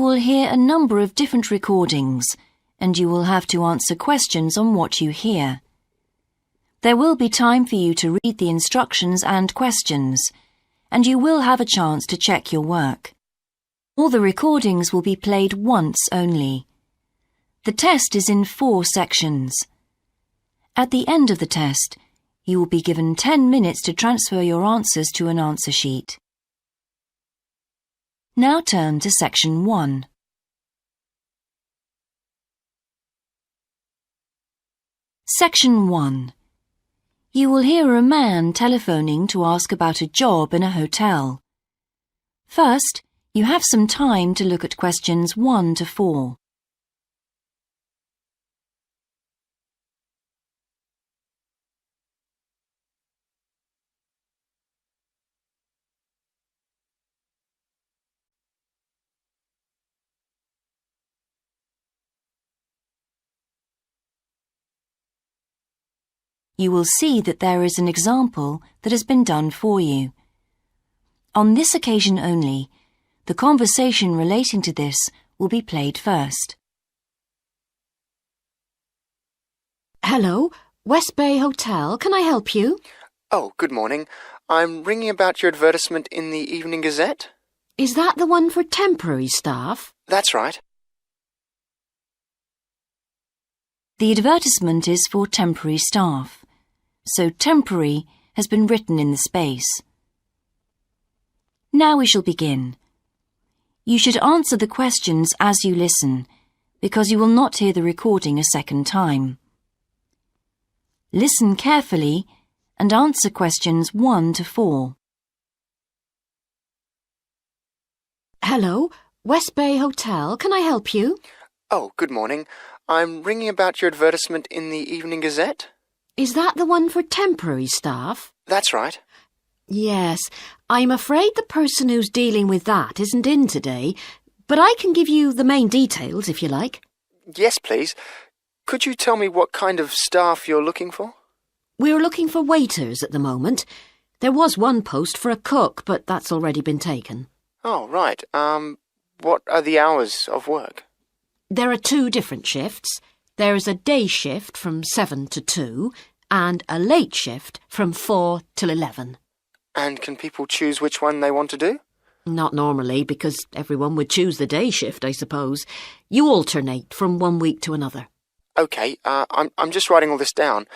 will hear a number of different recordings, and you will have to answer questions on what you hear. There will be time for you to read the instructions and questions, and you will have a chance to check your work. All the recordings will be played once only. The test is in 4 sections. At the end of the test, you will be given 10 minutes to transfer your answers to an answer sheet. Now turn to Section 1. Section 1. You will hear a man telephoning to ask about a job in a hotel. First, you have some time to look at questions 1 to 4. You will see that there is an example that has been done for you. On this occasion only, the conversation relating to this will be played first. Hello, West Bay Hotel. Can I help you? Oh, good morning. I'm ringing about your advertisement in the Evening Gazette. Is that the one for temporary staff? That's right. The advertisement is for temporary staff, so temporary has been written in the space. Now we shall begin. You should answer the questions as you listen, because you will not hear the recording a second time. Listen carefully and answer questions 1 to 4. Hello, West Bay Hotel. Can I help you? Oh, good morning. I'm ringing about your advertisement in the Evening Gazette. Is that the one for temporary staff? That's right. Yes, I'm afraid the person who's dealing with that isn't in today, but I can give you the main details if you like. Yes, please. Could you tell me what kind of staff you're looking for? We're looking for waiters at the moment. There was one post for a cook, but that's already been taken. Oh, right. What are the hours of work? There are 2 different shifts. There is a day shift from 7 to 2 and a late shift from 4 till 11. And can people choose which one they want to do? Not normally, because everyone would choose the day shift, I suppose. You alternate from one week to another. OK, I'm just writing all this down.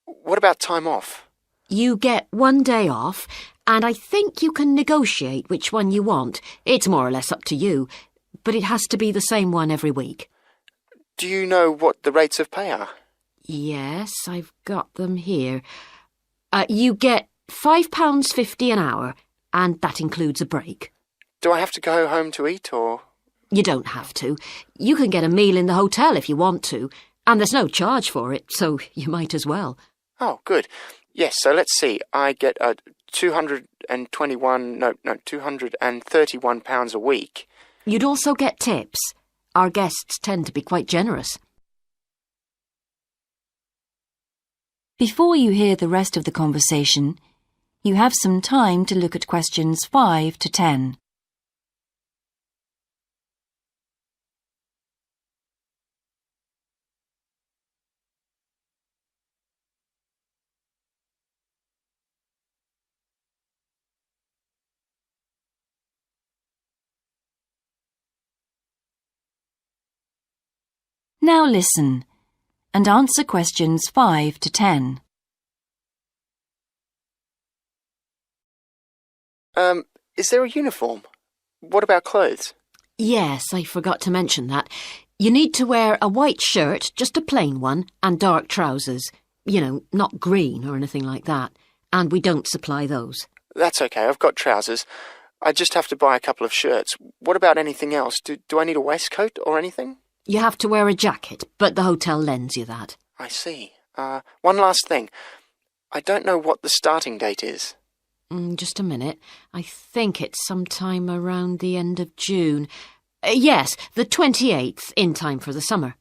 What about time off? You get 1 day off, and I think you can negotiate which one you want. It's more or less up to you, but it has to be the same one every week. Do you know what the rates of pay are? Yes, I've got them here. You get £5.50 an hour, and that includes a break. Do I have to go home to eat, or...? You don't have to. You can get a meal in the hotel if you want to, and there's no charge for it, so you might as well. Oh, good. Yes, so let's see. I get £231 a week. You'd also get tips. Our guests tend to be quite generous. Before you hear the rest of the conversation, you have some time to look at questions 5 to 10. Now listen and answer questions 5 to 10. Is there a uniform? What about clothes? Yes, I forgot to mention that. You need to wear a white shirt, just a plain one, and dark trousers. You know, not green or anything like that. And we don't supply those. That's okay, I've got trousers. I just have to buy a couple of shirts. What about anything else? Do I need a waistcoat or anything? You have to wear a jacket, but the hotel lends you that. I see. One last thing. I don't know what the starting date is. Just a minute. I think it's sometime around the end of June. Yes, the 28th, in time for the summer.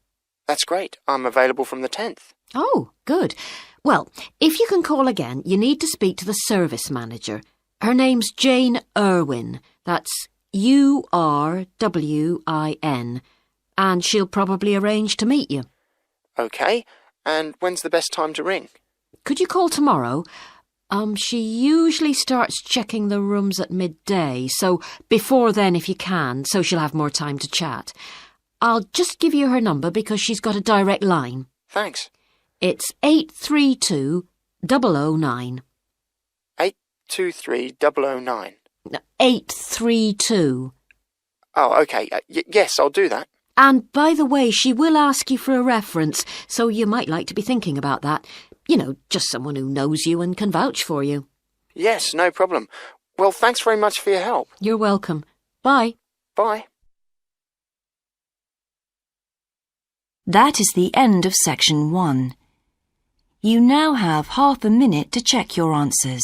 That's great. I'm available from the 10th. Oh, good. Well, if you can call again, you need to speak to the service manager. Her name's Jane Irwin. That's URWIN, and she'll probably arrange to meet you. OK, and when's the best time to ring? Could you call tomorrow? She usually starts checking the rooms at midday, so before then if you can, so she'll have more time to chat. I'll just give you her number because she's got a direct line. Thanks. It's 832-009. 823-009. 832. Oh, OK. Yes, I'll do that. And by the way, she will ask you for a reference, so you might like to be thinking about that. You know, just someone who knows you and can vouch for you. Yes, no problem. Well, thanks very much for your help. You're welcome. Bye. Bye. That is the end of section 1. You now have half a minute to check your answers.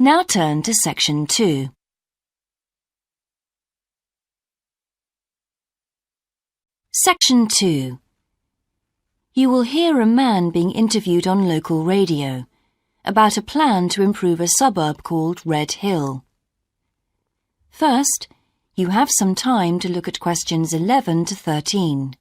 Now turn to section 2. Section 2. You will hear a man being interviewed on local radio about a plan to improve a suburb called Red Hill. First, you have some time to look at questions 11 to 13.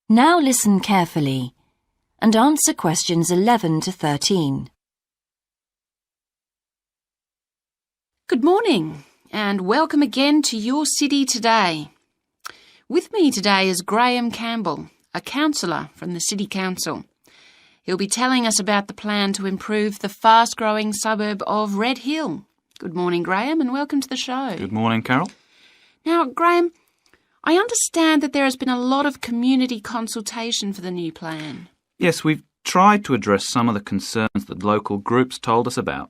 Now listen carefully and answer questions 11 to 13. Good morning and welcome again to Your City Today. With me today is Graham Campbell, a councillor from the City Council. He'll be telling us about the plan to improve the fast-growing suburb of Red Hill. Good morning, Graham, and welcome to the show. Good morning, Carol. Now, Graham, I understand that there has been a lot of community consultation for the new plan. Yes, we've tried to address some of the concerns that local groups told us about.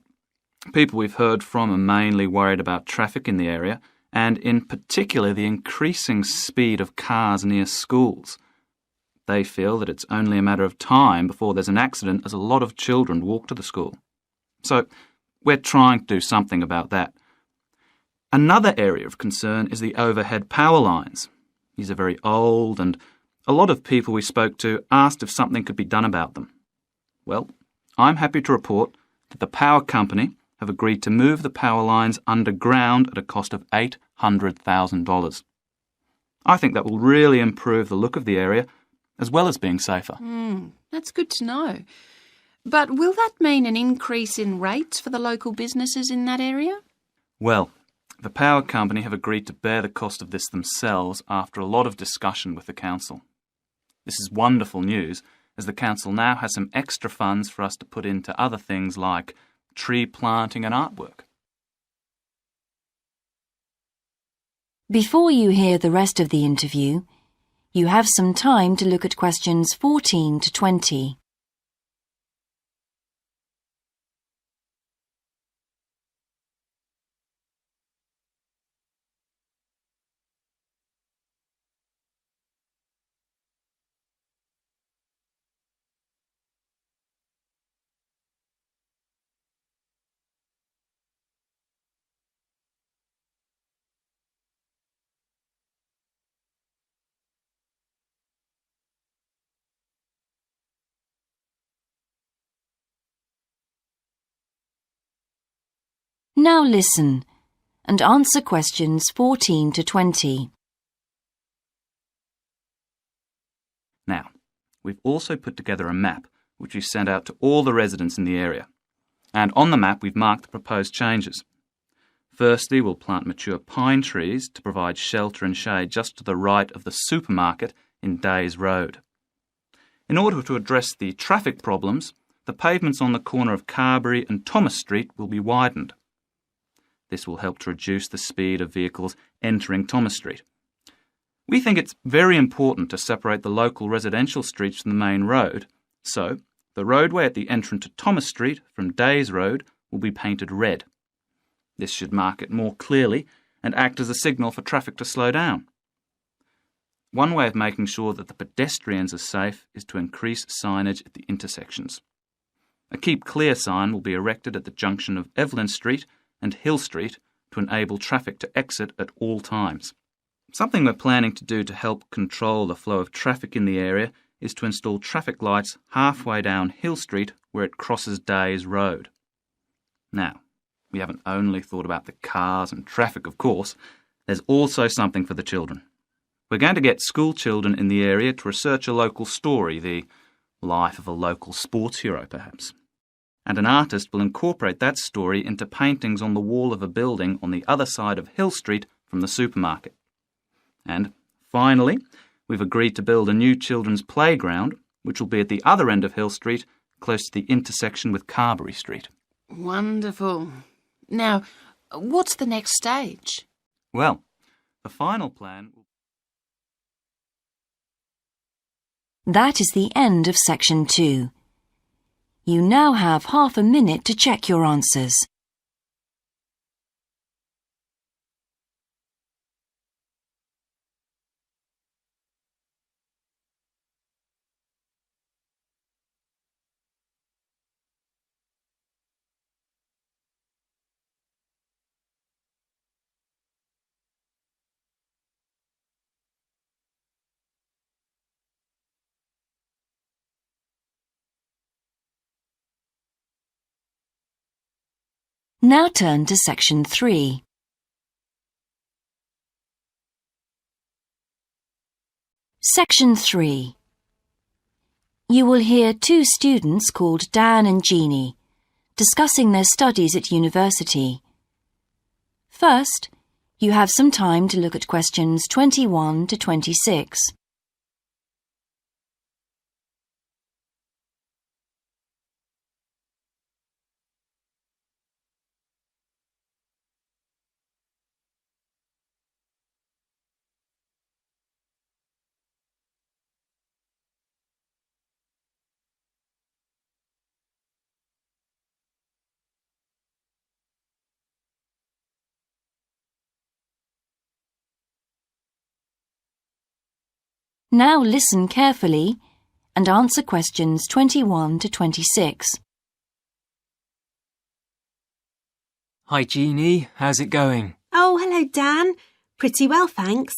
People we've heard from are mainly worried about traffic in the area and in particular the increasing speed of cars near schools. They feel that it's only a matter of time before there's an accident as a lot of children walk to the school. So we're trying to do something about that. Another area of concern is the overhead power lines. These are very old and a lot of people we spoke to asked if something could be done about them. Well, I'm happy to report that the power company have agreed to move the power lines underground at a cost of $800,000. I think that will really improve the look of the area as well as being safer. That's good to know. But will that mean an increase in rates for the local businesses in that area? Well, the power company have agreed to bear the cost of this themselves after a lot of discussion with the council. This is wonderful news, as the council now has some extra funds for us to put into other things like tree planting and artwork. Before you hear the rest of the interview, you have some time to look at questions 14 to 20. Now listen and answer questions 14 to 20. Now, we've also put together a map which we've sent out to all the residents in the area. And on the map we've marked the proposed changes. Firstly, we'll plant mature pine trees to provide shelter and shade just to the right of the supermarket in Days Road. In order to address the traffic problems, the pavements on the corner of Carberry and Thomas Street will be widened. This will help to reduce the speed of vehicles entering Thomas Street. We think it's very important to separate the local residential streets from the main road, so the roadway at the entrance to Thomas Street from Days Road will be painted red. This should mark it more clearly and act as a signal for traffic to slow down. One way of making sure that the pedestrians are safe is to increase signage at the intersections. A Keep Clear sign will be erected at the junction of Evelyn Street and Hill Street to enable traffic to exit at all times. Something we're planning to do to help control the flow of traffic in the area is to install traffic lights halfway down Hill Street where it crosses Days Road. Now, we haven't only thought about the cars and traffic, of course. There's also something for the children. We're going to get school children in the area to research a local story, the life of a local sports hero, perhaps. And an artist will incorporate that story into paintings on the wall of a building on the other side of Hill Street from the supermarket. And finally, we've agreed to build a new children's playground, which will be at the other end of Hill Street, close to the intersection with Carberry Street. Wonderful. Now, what's the next stage? Well, the final plan... That is the end of section 2. You now have half a minute to check your answers. Now turn to section 3. Section 3. You will hear two students called Dan and Jeannie discussing their studies at university. First, you have some time to look at questions 21 to 26. Now listen carefully and answer questions 21 to 26. Hi Jeannie, how's it going? Oh, hello Dan. Pretty well, thanks.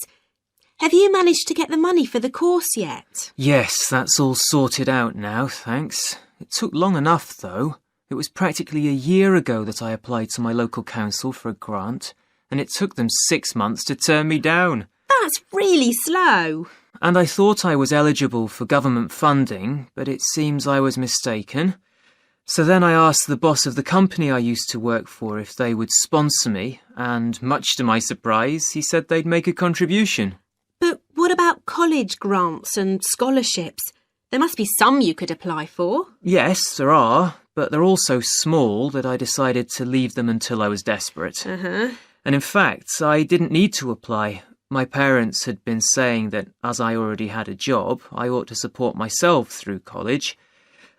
Have you managed to get the money for the course yet? Yes, that's all sorted out now, thanks. It took long enough though. It was practically a year ago that I applied to my local council for a grant, and it took them 6 months to turn me down. That's really slow. And I thought I was eligible for government funding, but it seems I was mistaken. So then I asked the boss of the company I used to work for if they would sponsor me, and much to my surprise, he said they'd make a contribution. But what about college grants and scholarships? There must be some you could apply for. Yes, there are, but they're all so small that I decided to leave them until I was desperate. Uh-huh. And in fact, I didn't need to apply. My parents had been saying that as I already had a job, I ought to support myself through college.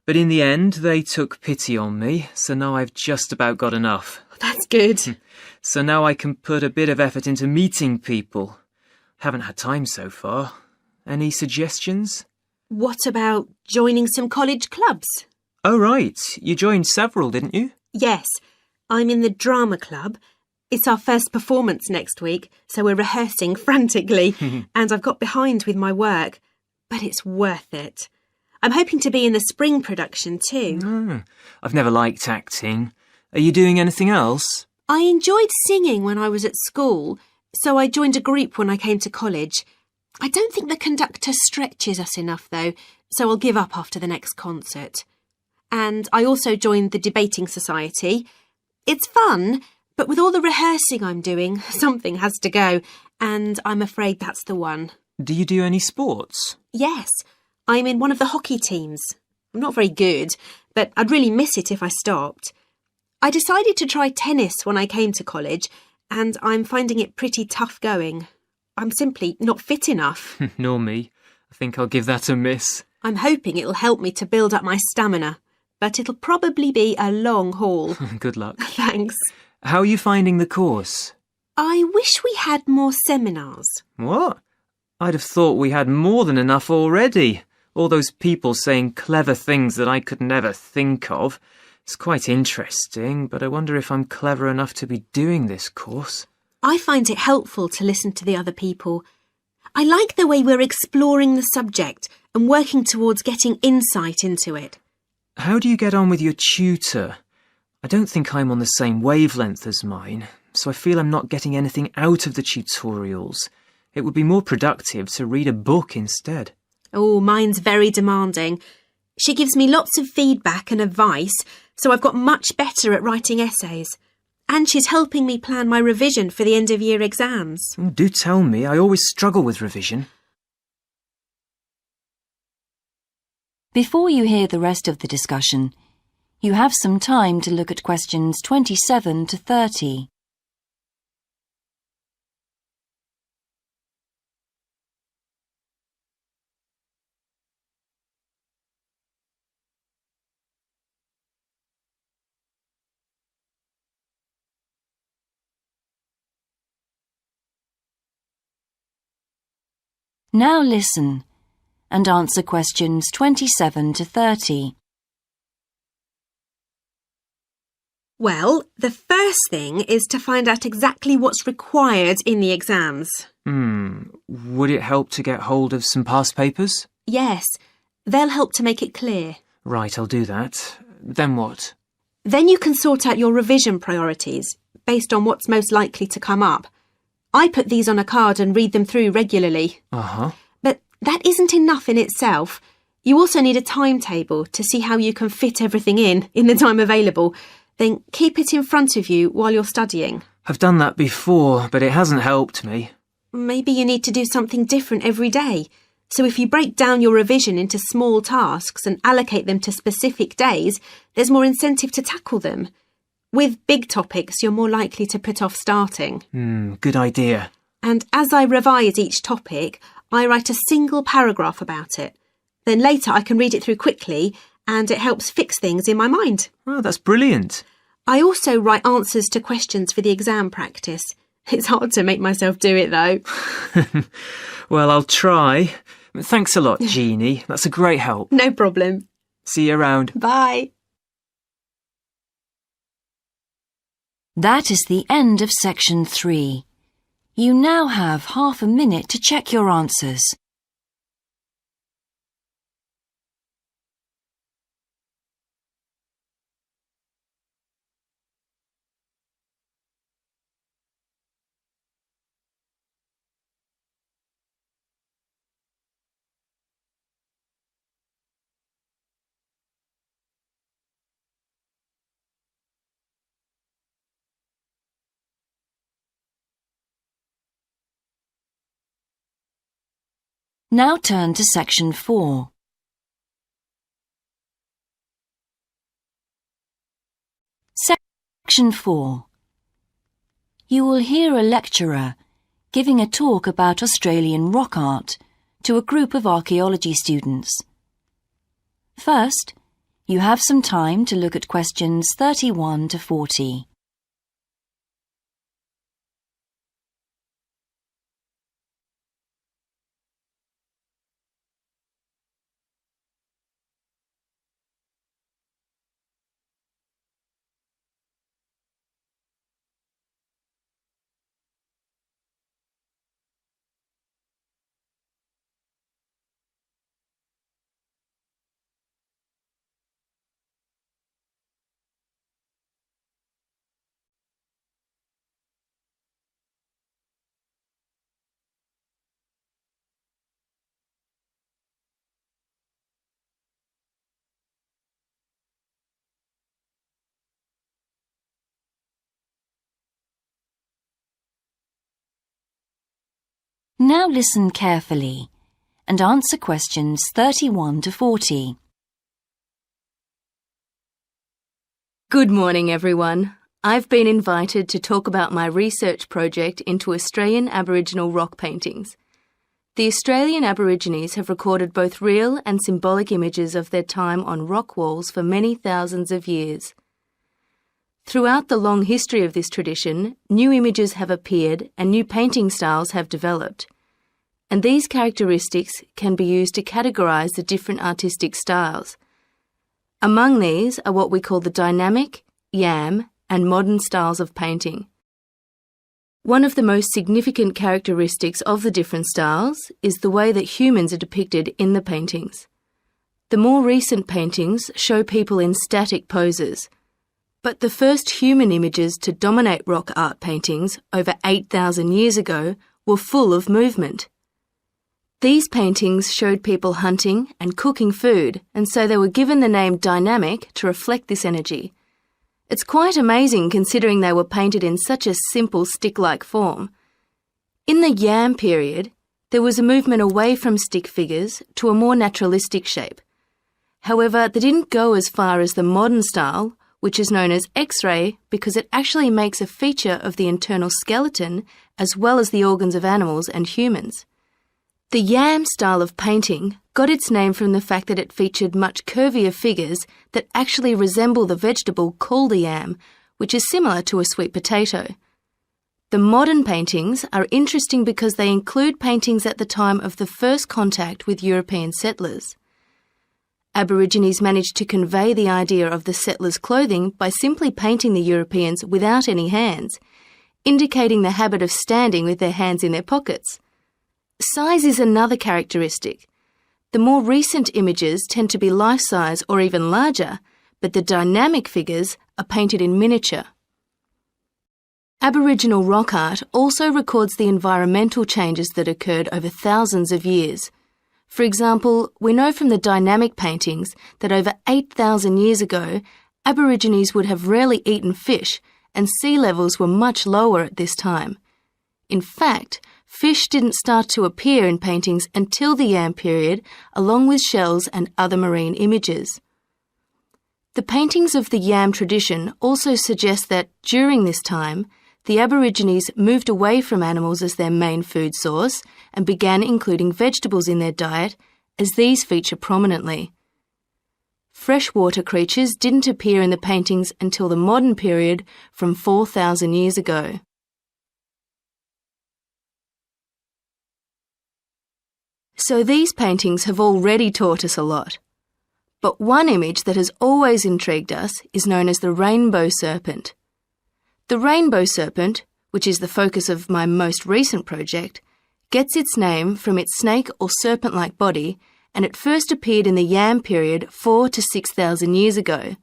But in the end, they took pity on me, so now I've just about got enough. That's good. So now I can put a bit of effort into meeting people. Haven't had time so far. Any suggestions? What about joining some college clubs? Oh, right. You joined several, didn't you? Yes, I'm in the drama club. It's our first performance next week, so we're rehearsing frantically, and I've got behind with my work, but it's worth it. I'm hoping to be in the spring production too. I've never liked acting. Are you doing anything else? I enjoyed singing when I was at school, so I joined a group when I came to college. I don't think the conductor stretches us enough, though, so I'll give up after the next concert. And I also joined the debating society. It's fun, but with all the rehearsing I'm doing, something has to go, and I'm afraid that's the one. Do you do any sports? Yes, I'm in one of the hockey teams. I'm not very good, but I'd really miss it if I stopped. I decided to try tennis when I came to college, and I'm finding it pretty tough going. I'm simply not fit enough. Nor me. I think I'll give that a miss. I'm hoping it'll help me to build up my stamina, but it'll probably be a long haul. Good luck. Thanks. How are you finding the course? I wish we had more seminars. What? I'd have thought we had more than enough already. All those people saying clever things that I could never think of. It's quite interesting, but I wonder if I'm clever enough to be doing this course. I find it helpful to listen to the other people. I like the way we're exploring the subject and working towards getting insight into it. How do you get on with your tutor? I don't think I'm on the same wavelength as mine, so I feel I'm not getting anything out of the tutorials. It would be more productive to read a book instead. Oh, mine's very demanding. She gives me lots of feedback and advice, so I've got much better at writing essays. And she's helping me plan my revision for the end-of-year exams. Oh, do tell me, I always struggle with revision. Before you hear the rest of the discussion, you have some time to look at questions 27 to 30. Now listen and answer questions 27 to 30. Well, the first thing is to find out exactly what's required in the exams. Would it help to get hold of some past papers? Yes, they'll help to make it clear. Right, I'll do that. Then what? Then you can sort out your revision priorities based on what's most likely to come up. I put these on a card and read them through regularly. Uh-huh. But that isn't enough in itself. You also need a timetable to see how you can fit everything in the time available. Then keep it in front of you while you're studying. I've done that before, but it hasn't helped me. Maybe you need to do something different every day. So if you break down your revision into small tasks and allocate them to specific days, there's more incentive to tackle them. With big topics, you're more likely to put off starting. Good idea. And as I revise each topic, I write a single paragraph about it. Then later I can read it through quickly and it helps fix things in my mind. Oh, that's brilliant. I also write answers to questions for the exam practice. It's hard to make myself do it though. Well, I'll try. Thanks a lot, Jeannie. That's a great help. No problem. See you around. Bye. That is the end of section 3. You now have half a minute to check your answers. Now turn to section 4. Section 4. You will hear a lecturer giving a talk about Australian rock art to a group of archaeology students. First, you have some time to look at questions 31 to 40. Now listen carefully and answer questions 31 to 40. Good morning, everyone. I've been invited to talk about my research project into Australian Aboriginal rock paintings. The Australian Aborigines have recorded both real and symbolic images of their time on rock walls for many thousands of years. Throughout the long history of this tradition, new images have appeared and new painting styles have developed. And these characteristics can be used to categorise the different artistic styles. Among these are what we call the dynamic, yam, and modern styles of painting. One of the most significant characteristics of the different styles is the way that humans are depicted in the paintings. The more recent paintings show people in static poses, but the first human images to dominate rock art paintings over 8,000 years ago were full of movement. These paintings showed people hunting and cooking food, and so they were given the name dynamic to reflect this energy. It's quite amazing considering they were painted in such a simple stick-like form. In the yam period, there was a movement away from stick figures to a more naturalistic shape. However, they didn't go as far as the modern style, which is known as X-ray because it actually makes a feature of the internal skeleton as well as the organs of animals and humans. The yam style of painting got its name from the fact that it featured much curvier figures that actually resemble the vegetable called a yam, which is similar to a sweet potato. The modern paintings are interesting because they include paintings at the time of the first contact with European settlers. Aborigines managed to convey the idea of the settlers' clothing by simply painting the Europeans without any hands, indicating the habit of standing with their hands in their pockets. Size is another characteristic. The more recent images tend to be life-size or even larger, but the dynamic figures are painted in miniature. Aboriginal rock art also records the environmental changes that occurred over thousands of years. For example, we know from the dynamic paintings that over 8,000 years ago, Aborigines would have rarely eaten fish, and sea levels were much lower at this time. In fact, fish didn't start to appear in paintings until the yam period, along with shells and other marine images. The paintings of the yam tradition also suggest that, during this time, the Aborigines moved away from animals as their main food source and began including vegetables in their diet, as these feature prominently. Freshwater creatures didn't appear in the paintings until the modern period from 4,000 years ago. So these paintings have already taught us a lot. But one image that has always intrigued us is known as the rainbow serpent. The rainbow serpent, which is the focus of my most recent project, gets its name from its snake or serpent-like body, and it first appeared in the yam period 4,000 to 6,000 years ago.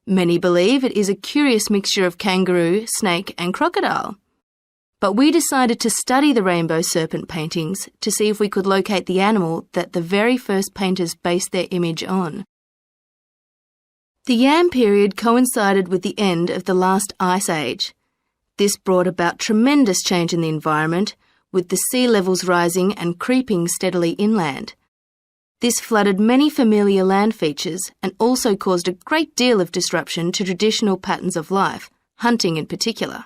Many believe it is a curious mixture of kangaroo, snake and crocodile. But we decided to study the rainbow serpent paintings to see if we could locate the animal that the very first painters based their image on. The yam period coincided with the end of the last ice age. This brought about tremendous change in the environment, with the sea levels rising and creeping steadily inland. This flooded many familiar land features and also caused a great deal of disruption to traditional patterns of life, hunting in particular.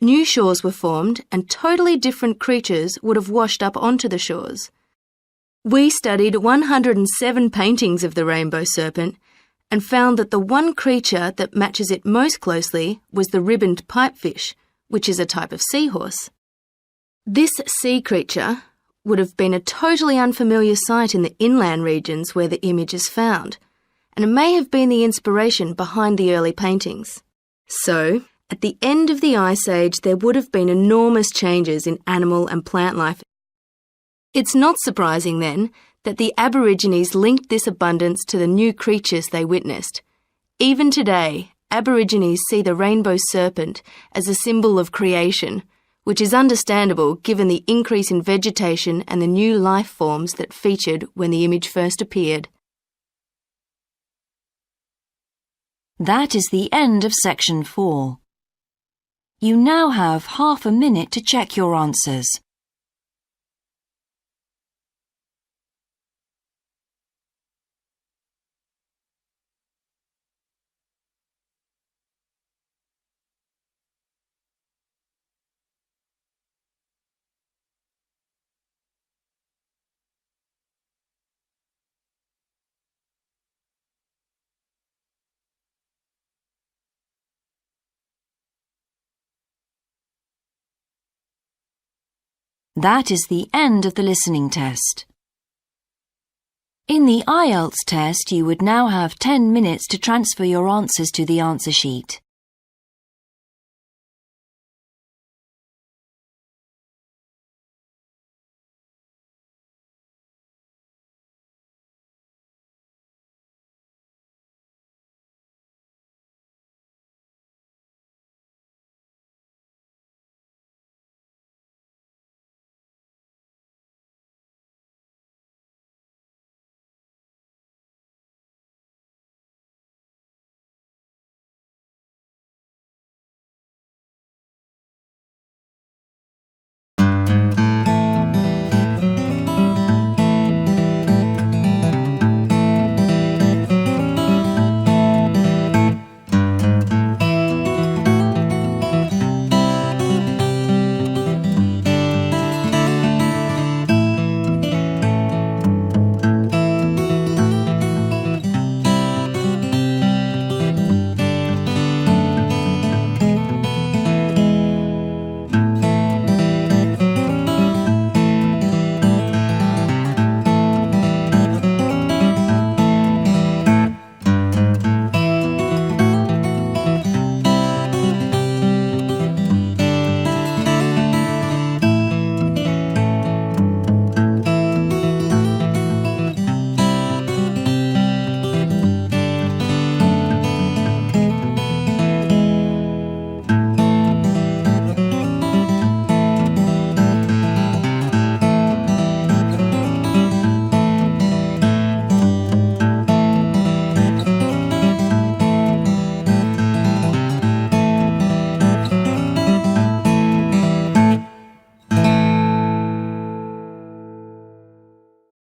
New shores were formed and totally different creatures would have washed up onto the shores. We studied 107 paintings of the rainbow serpent and found that the one creature that matches it most closely was the ribboned pipefish, which is a type of seahorse. This sea creature would have been a totally unfamiliar sight in the inland regions where the image is found, and it may have been the inspiration behind the early paintings. So, at the end of the Ice Age, there would have been enormous changes in animal and plant life. It's not surprising, then, that the Aborigines linked this abundance to the new creatures they witnessed. Even today, Aborigines see the rainbow serpent as a symbol of creation, which is understandable given the increase in vegetation and the new life forms that featured when the image first appeared. That is the end of section 4. You now have half a minute to check your answers. That is the end of the listening test. In the IELTS test, you would now have 10 minutes to transfer your answers to the answer sheet.